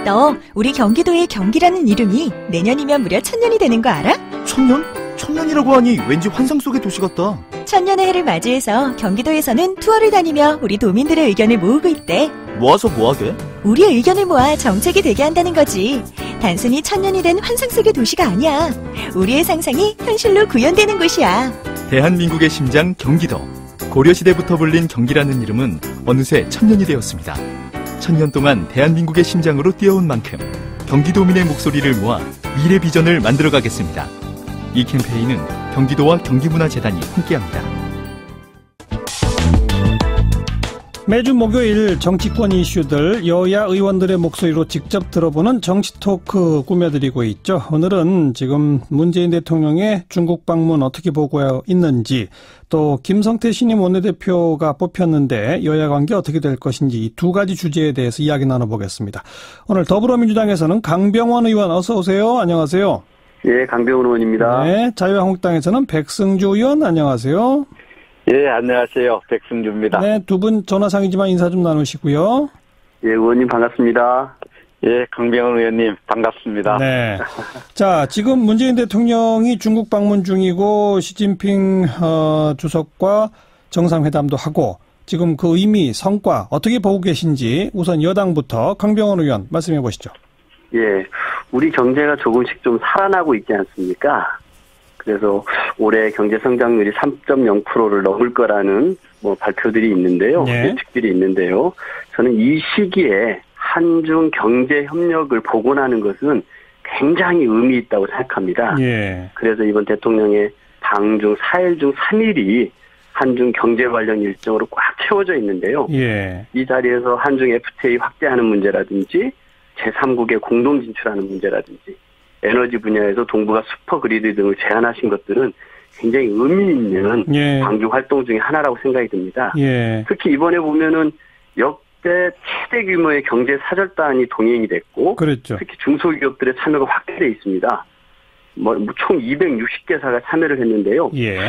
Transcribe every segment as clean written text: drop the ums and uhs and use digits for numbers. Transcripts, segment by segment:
너 우리 경기도의 경기라는 이름이 내년이면 무려 1000년이 되는 거 알아? 1000년? 1000년이라고 하니 왠지 환상 속의 도시 같다. 1000년의 해를 맞이해서 경기도에서는 투어를 다니며 우리 도민들의 의견을 모으고 있대. 모아서 뭐하게? 우리의 의견을 모아 정책이 되게 한다는 거지. 단순히 1000년이 된 환상 속의 도시가 아니야. 우리의 상상이 현실로 구현되는 곳이야. 대한민국의 심장 경기도. 고려시대부터 불린 경기라는 이름은 어느새 1000년이 되었습니다. 1000년 동안 대한민국의 심장으로 뛰어온 만큼 경기도민의 목소리를 모아 미래 비전을 만들어가겠습니다. 이 캠페인은 경기도와 경기문화재단이 함께합니다. 매주 목요일 정치권 이슈들 여야 의원들의 목소리로 직접 들어보는 정치 토크 꾸며드리고 있죠. 오늘은 지금 문재인 대통령의 중국 방문 어떻게 보고 있는지, 또 김성태 신임 원내대표가 뽑혔는데 여야 관계 어떻게 될 것인지 이 두 가지 주제에 대해서 이야기 나눠보겠습니다. 오늘 더불어민주당에서는 강병원 의원 어서 오세요. 안녕하세요. 예, 강병원 의원입니다. 네, 자유한국당에서는 백승주 의원 안녕하세요. 예, 안녕하세요. 백승주입니다. 네, 두 분 전화상이지만 인사 좀 나누시고요. 예, 의원님 반갑습니다. 예, 강병원 의원님 반갑습니다. 네. 자, 지금 문재인 대통령이 중국 방문 중이고 시진핑 주석과 정상회담도 하고 지금 그 의미, 성과 어떻게 보고 계신지 우선 여당부터 강병원 의원 말씀해 보시죠. 예, 우리 경제가 조금씩 좀 살아나고 있지 않습니까? 그래서 올해 경제 성장률이 3.0%를 넘을 거라는 발표들이 있는데요. 네. 예측들이 있는데요. 저는 이 시기에 한중 경제 협력을 복원하는 것은 굉장히 의미 있다고 생각합니다. 예. 그래서 이번 대통령의 방중 4일 중 3일이 한중 경제 관련 일정으로 꽉 채워져 있는데요. 예. 이 자리에서 한중 FTA 확대하는 문제라든지 제3국에 공동 진출하는 문제라든지 에너지 분야에서 동북아 슈퍼그리드 등을 제안하신 것들은 굉장히 의미 있는 예. 방중 활동 중에 하나라고 생각이 듭니다. 예. 특히 이번에 보면은 역대 최대 규모의 경제 사절단이 동행이 됐고, 그렇죠. 특히 중소기업들의 참여가 확대되어 있습니다. 총 260개사가 참여를 했는데요. 예.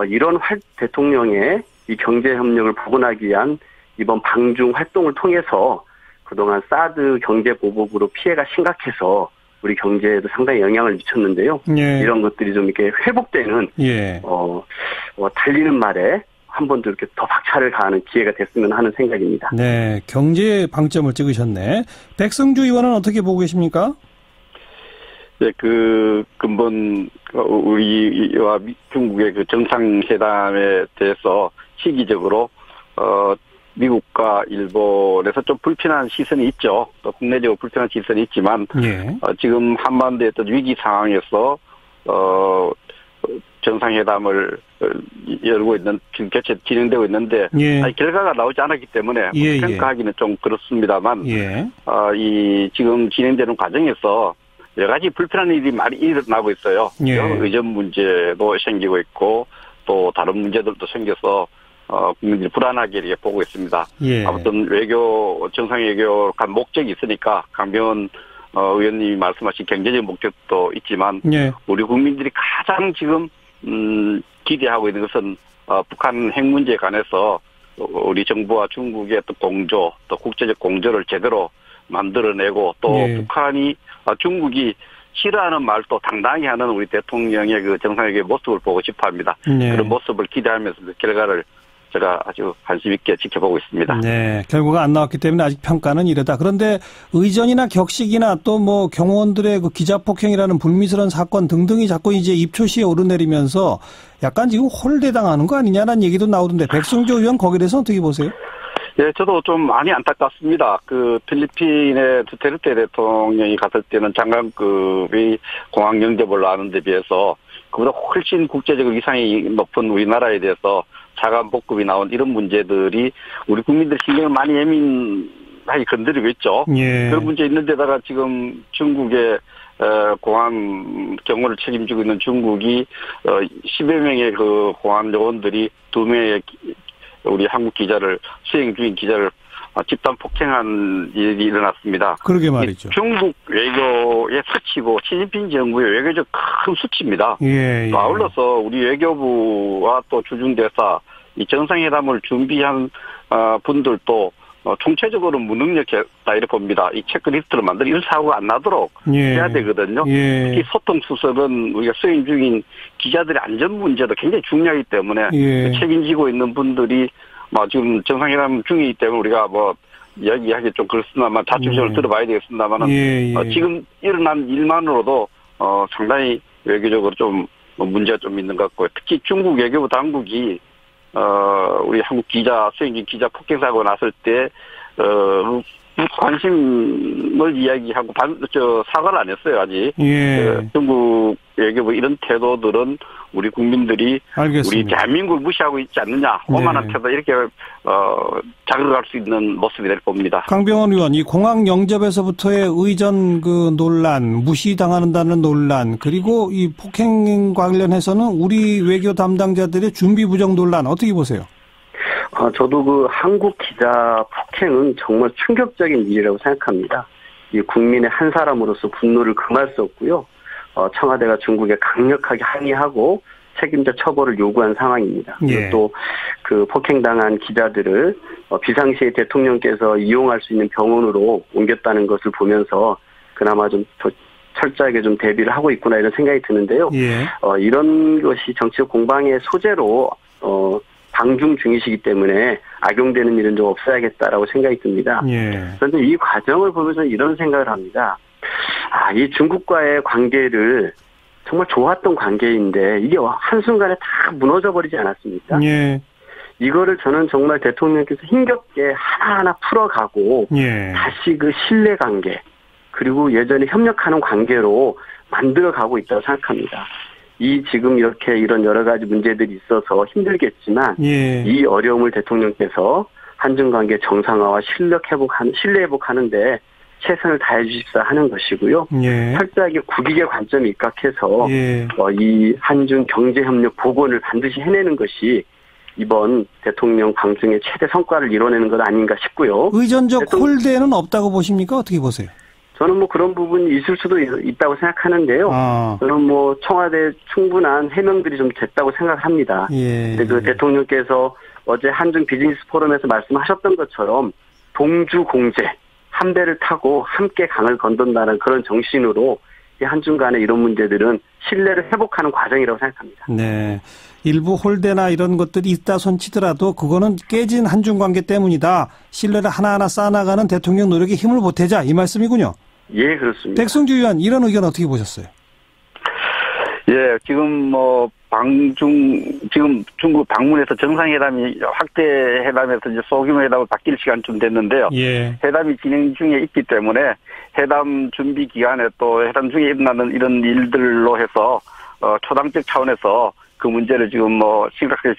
이런 대통령의 이 경제 협력을 복원하기 위한 이번 방중 활동을 통해서 그동안 사드 경제 보복으로 피해가 심각해서 우리 경제에도 상당히 영향을 미쳤는데요. 예. 이런 것들이 좀 이렇게 회복되는, 예. 달리는 말에 한 번 더 이렇게 더 박차를 가하는 기회가 됐으면 하는 생각입니다. 네, 경제에 방점을 찍으셨네. 백승주 의원은 어떻게 보고 계십니까? 네, 근본 우리와 중국의 그 정상회담에 대해서 시기적으로 미국과 일본에서 좀 불편한 시선이 있죠. 또 국내적으로 불편한 시선이 있지만, 예. 지금 한반도의 어떤 위기 상황에서, 정상회담을 열고 있는, 지금 개최 진행되고 있는데, 예. 결과가 나오지 않았기 때문에, 예, 평가하기는 좀 그렇습니다만, 예. 지금 진행되는 과정에서 여러 가지 불편한 일이 많이 일어나고 있어요. 예. 의전 문제도 생기고 있고, 또 다른 문제들도 생겨서, 국민들이 불안하게 이렇게 보고 있습니다. 예. 아무튼 정상 외교 간 목적이 있으니까 강병원 의원님이 말씀하신 경제적 목적도 있지만 예. 우리 국민들이 가장 지금 기대하고 있는 것은 북한 핵 문제에 관해서 우리 정부와 중국의 또 공조, 또 국제적 공조를 제대로 만들어내고 또 예. 북한이 중국이 싫어하는 말도 당당히 하는 우리 대통령의 그 정상회담의 모습을 보고 싶어합니다. 예. 그런 모습을 기대하면서 그 결과를 제가 아주 관심 있게 지켜보고 있습니다. 네, 결과가 안 나왔기 때문에 아직 평가는 이르다. 그런데 의전이나 격식이나 또 경호원들의 그 기자 폭행이라는 불미스러운 사건 등등이 자꾸 이제 입초시에 오르내리면서 약간 지금 홀대당하는 거 아니냐라는 얘기도 나오던데 백승조 의원 거기에 대해서 어떻게 보세요? 예, 저도 좀 많이 안타깝습니다. 필리핀의 두테르테 대통령이 갔을 때는 장관급의 공항 영접을 하는 데 비해서 그보다 훨씬 국제적 위상이 높은 우리나라에 대해서 차관복급이 나온 이런 문제들이 우리 국민들 신경을 많이 예민하게 건드리고 있죠. 예. 그런 문제 있는데다가 지금 중국의 공안 경호를 책임지고 있는 중국이 10여 명의 그 공안 요원들이 2명의 우리 한국 기자를 수행 중인 기자를 집단 폭행한 일이 일어났습니다. 그러게 말이죠. 중국 외교의 수치고 시진핑 정부의 외교적 큰 수치입니다. 예, 예. 또 아울러서 우리 외교부와 또 주중대사 이 정상회담을 준비한 분들도 총체적으로 무능력했다 이렇게 봅니다. 이 체크리스트를 만들어 이런 사고가 안 나도록 해야 되거든요. 특히 소통 수습은 우리가 수행 중인 기자들의 안전 문제도 굉장히 중요하기 때문에 책임지고 있는 분들이 지금 정상회담 중이기 때문에 우리가 이야기하기 좀 그렇습니다만 자충심을 들어봐야 되겠습니다만은 지금 일어난 일만으로도 상당히 외교적으로 좀 문제가 좀 있는 것 같고요. 특히 중국 외교부 당국이 우리 한국 수행기 기자 폭행 사고 났을 때 관심을 이야기하고 사과를 안 했어요 아직. 중국 외교부 이런 태도들은 우리 국민들이 알겠습니다. 우리 대한민국을 무시하고 있지 않느냐, 오만한 태도 이렇게 자극할 수 있는 모습이 될 겁니다. 강병원 의원, 이 공항 영접에서부터의 의전 논란, 무시당한다는 논란, 그리고 이 폭행 관련해서는 우리 외교 담당자들의 준비 부정 논란 어떻게 보세요? 저도 한국 기자 폭행은 정말 충격적인 일이라고 생각합니다. 이 국민의 한 사람으로서 분노를 금할 수 없고요. 청와대가 중국에 강력하게 항의하고 책임자 처벌을 요구한 상황입니다. 또 그 폭행당한 기자들을 비상시에 대통령께서 이용할 수 있는 병원으로 옮겼다는 것을 보면서 그나마 좀 철저하게 좀 대비를 하고 있구나 이런 생각이 드는데요. 이런 것이 정치적 공방의 소재로 방중 중이시기 때문에 악용되는 일은 좀 없어야겠다라고 생각이 듭니다. 그런데 이 과정을 보면서 이런 생각을 합니다. 이 중국과의 관계를 정말 좋았던 관계인데 이게 한순간에 다 무너져버리지 않았습니까? 이거를 저는 정말 대통령께서 힘겹게 하나하나 풀어가고 다시 그 신뢰관계 그리고 예전에 협력하는 관계로 만들어가고 있다고 생각합니다. 지금 이런 여러 가지 문제들이 있어서 힘들겠지만 이 어려움을 대통령께서 한중관계 정상화와 신뢰 회복하는데 최선을 다해 주십사 하는 것이고요. 철저하게 국익의 관점에 입각해서 이 한중 경제협력 복원을 반드시 해내는 것이 이번 대통령 방중의 최대 성과를 이뤄내는 것 아닌가 싶고요. 의전적 홀대는 없다고 보십니까? 어떻게 보세요? 저는 그런 부분이 있을 수도 있다고 생각하는데요. 저는 청와대 충분한 해명들이 좀 됐다고 생각합니다. 그 대통령께서 어제 한중 비즈니스 포럼에서 말씀하셨던 것처럼 동주 공제, 한 배를 타고 함께 강을 건넌다는 그런 정신으로 이 한중 간의 이런 문제들은 신뢰를 회복하는 과정이라고 생각합니다. 네. 일부 홀대나 이런 것들이 있다 손치더라도 그거는 깨진 한중 관계 때문이다. 신뢰를 하나하나 쌓아나가는 대통령 노력에 힘을 보태자 이 말씀이군요. 예, 그렇습니다. 백승주 의원 이런 의견 어떻게 보셨어요? 지금 지금 중국 방문해서 정상회담이 확대 회담에서 이제 소규모 회담을 바뀔 시간쯤 됐는데요. 회담이 진행 중에 있기 때문에 회담 준비 기간에 또 회담 중에 일어나는 이런 일들로 해서 초당적 차원에서 그 문제를 지금 심각하게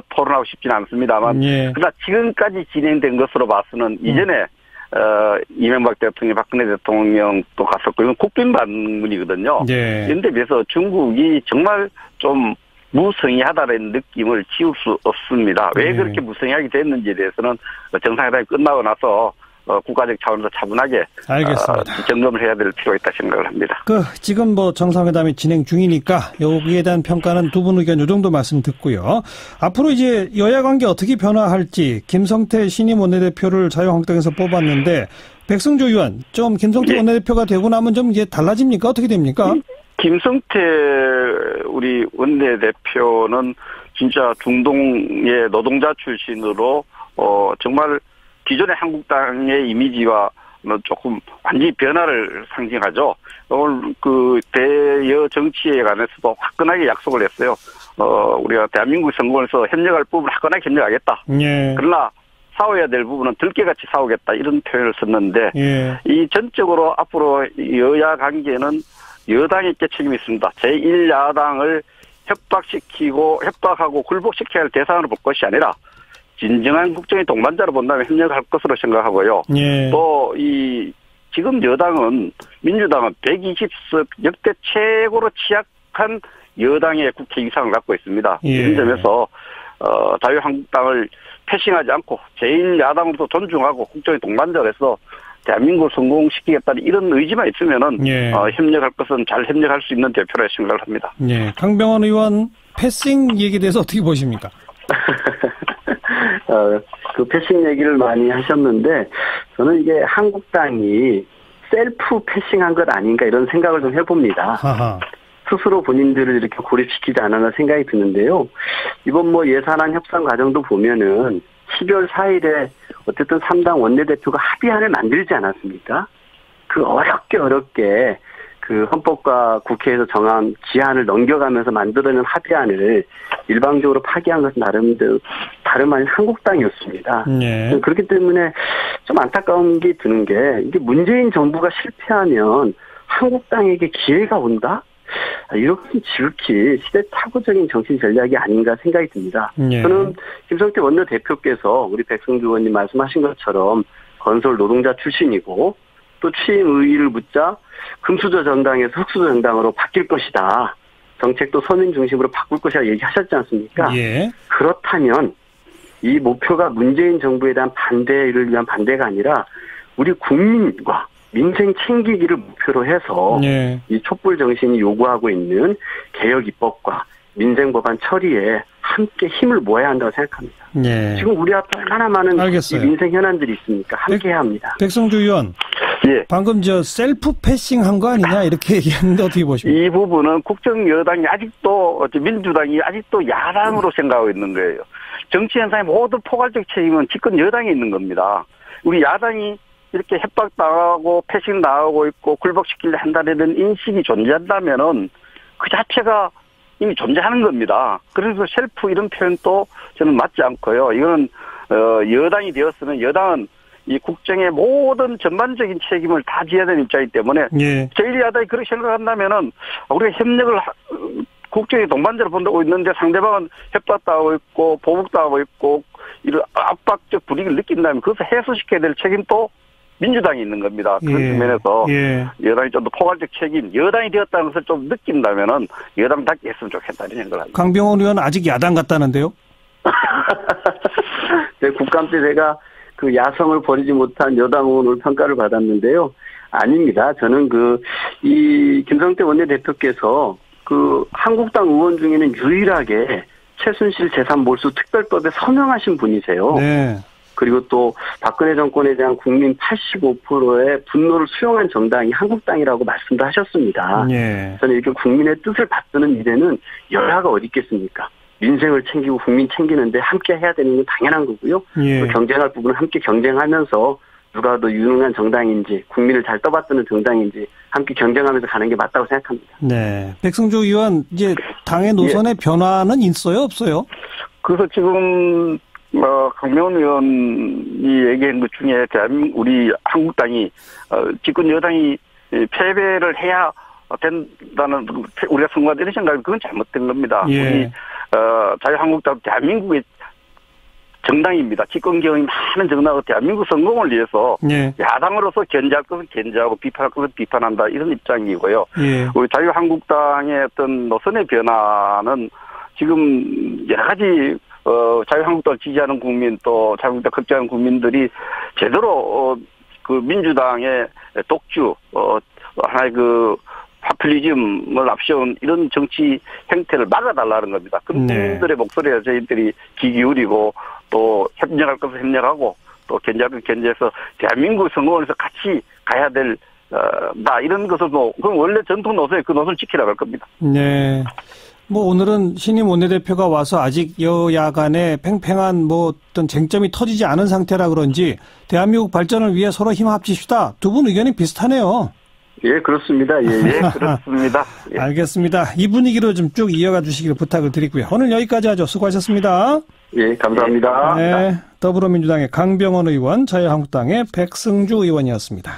토론하고 싶지는 않습니다만, 그러나 지금까지 진행된 것으로 봐서는 이전에 이명박 대통령, 박근혜 대통령도 갔었고, 이건 국빈 방문이거든요. 그런데 비해서 중국이 정말 좀 무성의하다는 느낌을 지울 수 없습니다. 왜 그렇게 무성의하게 됐는지에 대해서는 정상회담이 끝나고 나서 국가적 차원에서 차분하게 점검을 해야 될 필요가 있다 생각을 합니다. 지금 정상회담이 진행 중이니까 여기에 대한 평가는 두 분 의견 이 정도 말씀 듣고요. 앞으로 이제 여야 관계 어떻게 변화할지 김성태 신임 원내대표를 자유한국당에서 뽑았는데 백승조 의원 좀 김성태 원내대표가 되고 나면 좀 이제 달라집니까? 어떻게 됩니까? 김성태 우리 원내대표는 진짜 중동의 노동자 출신으로 정말 기존의 한국당의 이미지와 조금 완전히 변화를 상징하죠. 오늘 대여 정치에 관해서도 화끈하게 약속을 했어요. 우리가 대한민국 선거에서 협력할 부분을 화끈하게 협력하겠다. 그러나 싸워야 될 부분은 들깨같이 싸우겠다 이런 표현을 썼는데 이 전적으로 앞으로 여야 관계는 여당에 책임이 있습니다. 제1야당을 협박하고 굴복시켜야 할 대상으로 볼 것이 아니라 진정한 국정의 동반자로 본다면 협력할 것으로 생각하고요. 또 지금 여당은 민주당은 120석 역대 최고로 취약한 여당의 국회의상을 갖고 있습니다. 이런 점에서 자유한국당을 패싱하지 않고 제1야당으로도 존중하고 국정의 동반자로서 대한민국을 성공시키겠다는 이런 의지만 있으면은 협력할 것은 잘 협력할 수 있는 대표라 생각을 합니다. 강병원 의원 패싱 얘기에 대해서 어떻게 보십니까? 그 패싱 얘기를 많이 하셨는데 저는 이게 한국당이 셀프 패싱한 것 아닌가 이런 생각을 좀 해봅니다. 아하. 스스로 본인들을 이렇게 고립시키지 않았나 생각이 드는데요. 이번 뭐 예산안 협상 과정도 보면은 12월 4일에 어쨌든 3당 원내대표가 합의안을 만들지 않았습니까? 그 어렵게 그 헌법과 국회에서 정한 기한을 넘겨가면서 만들어낸 합의안을 일방적으로 파기한 것은 나름대로 다름 아닌 한국당이었습니다. 그렇기 때문에 좀 안타까운 게 드는 게 이게 문재인 정부가 실패하면 한국당에게 기회가 온다? 이렇게 지극히 시대착오적인 정치 전략이 아닌가 생각이 듭니다. 저는 김성태 원내대표께서 우리 백승주 의원님 말씀하신 것처럼 건설 노동자 출신이고 또 취임 의의를 묻자 금수저 정당에서 흑수저 정당으로 바뀔 것이다. 정책도 서민 중심으로 바꿀 것이라 얘기하셨지 않습니까? 예. 그렇다면 이 목표가 문재인 정부에 대한 반대를 위한 반대가 아니라 우리 국민과 민생 챙기기를 목표로 해서 이 촛불 정신이 요구하고 있는 개혁 입법과 민생 법안 처리에 함께 힘을 모아야 한다고 생각합니다. 지금 우리 앞에 얼마나 많은 이 민생 현안들이 있습니까? 함께 해야 합니다. 백성주 의원. 예. 방금 셀프 패싱 한 거 아니냐 이렇게 얘기했는데 어떻게 보십니까? 이 부분은 국정 여당이 아직도 민주당이 아직도 야당으로 생각하고 있는 거예요. 정치 현상의 모든 포괄적 책임은 집권 여당에 있는 겁니다. 우리 야당이 이렇게 협박당하고 패싱 당하고 있고 굴복시키려 한다는 인식이 존재한다면은 그 자체가 이미 존재하는 겁니다. 그래서 셀프 이런 표현도 저는 맞지 않고요. 이거는 여당이 되었으면 여당은 이 국정의 모든 전반적인 책임을 다 지어야 되는 입장이기 때문에 제1야당이 그렇게 생각한다면은 우리가 협력을 국정의 동반자로 본다고 있는데 상대방은 협박당하고 있고 보복당하고 있고 이런 압박적 분위기를 느낀다면 그것을 해소시켜야 될 책임도 민주당이 있는 겁니다. 그런 측면에서 여당이 좀 더 포괄적 책임, 여당이 되었다는 것을 좀 느낀다면은 여당답게 했으면 좋겠다는 생각을 합니다. 강병원 의원 아직 야당 같다는데요? 네, 국감 때 제가 그 야성을 버리지 못한 여당 의원으로 평가를 받았는데요. 아닙니다. 저는 이 김성태 원내대표께서 그 한국당 의원 중에는 유일하게 최순실 재산 몰수 특별법에 서명하신 분이세요. 네. 그리고 또 박근혜 정권에 대한 국민 85%의 분노를 수용한 정당이 한국당이라고 말씀도 하셨습니다. 저는 이렇게 국민의 뜻을 받드는 일에는 여야가 어디 있겠습니까? 민생을 챙기고 국민 챙기는데 함께 해야 되는 건 당연한 거고요. 또 경쟁할 부분은 함께 경쟁하면서 누가 더 유능한 정당인지 국민을 잘 떠받드는 정당인지 함께 경쟁하면서 가는 게 맞다고 생각합니다. 네, 백승주 의원 이제 당의 노선의 변화는 있어요, 없어요? 그래서 지금 강명훈 의원이 얘기한 것 중에 우리 한국당이 집권 여당이 패배를 해야 된다는 우리가 선거한 이런 생각이 그건 잘못된 겁니다. 우리 자유한국당 대한민국의 정당입니다. 집권 경험이 많은 정당은 대한민국 성공을 위해서 야당으로서 견제할 것은 견제하고 비판할 것은 비판한다 이런 입장이고요. 우리 자유한국당의 어떤 노선의 변화는 지금 여러 가지 자유한국당을 지지하는 국민 또 자유한국당 걱정하는 국민들이 제대로 그 민주당의 독주 하나의 그 파퓰리즘을 앞세운 이런 정치 행태를 막아달라는 겁니다. 그런 국민들의 목소리에 저희들이 귀 기울이고 또 협력할 것을 협력하고 또 견제할 것을 견제해서 대한민국 성공을 해서 같이 가야 될 나 이런 것을 그럼 원래 전통 노선에 그 노선을 지키라고 할 겁니다. 네. 오늘은 신임 원내대표가 와서 아직 여야 간에 팽팽한 어떤 쟁점이 터지지 않은 상태라 그런지 대한민국 발전을 위해 서로 힘 합치시다. 두 분 의견이 비슷하네요. 예, 그렇습니다. 예, 그렇습니다. 알겠습니다. 이 분위기로 좀 쭉 이어가 주시길 부탁을 드리고요. 오늘 여기까지 하죠. 수고하셨습니다. 예, 감사합니다. 네, 더불어민주당의 강병원 의원, 자유한국당의 백승주 의원이었습니다.